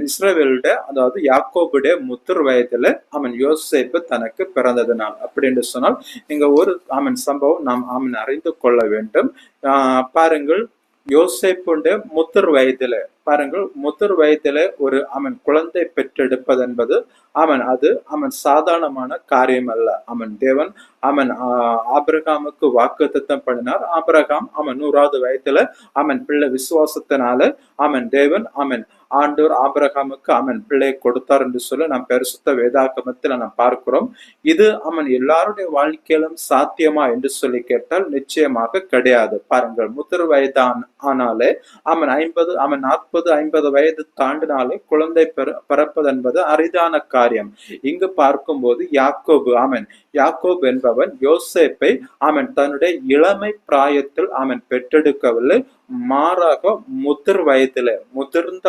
இஸ்ரவேலுடைய அதாவது யாக்கோபுடைய முதிர் வயதில யோசேப்பு தனக்கு பிறந்தது நாள் அப்படி என்று சொன்னால் இங்க ஒரு சம்பவம் நாம் அறிந்து கொள்ள வேண்டும். பாருங்கள், யோசேப்புடைய முதிர் வயதில பாருங்கள், முதிர் வயதில ஒரு குழந்தை பெற்றெடுப்பது என்பது அது சாதாரணமான காரியம் அல்ல. தேவன் ஆபிரகாமுக்கு வாக்குத்தத்தம் பண்ணினார். ஆபிரகாம் 100வது வயதுல பிள்ளை விசுவாசத்தினால தேவன் ஆண்டவர் ஆபிரகாமுக்கு பிள்ளை கொடுத்தார் என்று சொல்லி நாம் பரிசுத்த வேதாகமத்தில் நாம் பார்க்கிறோம். இது எல்லாருடைய வாழ்க்கையிலும் சாத்தியமா என்று சொல்லி கேட்டால் நிச்சயமாக கிடையாது. பாருங்கள், முதிர் வயதானாலே 50 40 50 வயது தாண்டினாலே குழந்தை பிறப்பது என்பது அரிதான காரியம். இங்கு பார்க்கும்போது யாக்கோபு என்பவன் யோசேப்பை தன்னுடைய இளமை பிராயத்தில் பெற்றெடுக்கவில்லை, மாறாக முதிர்ந்த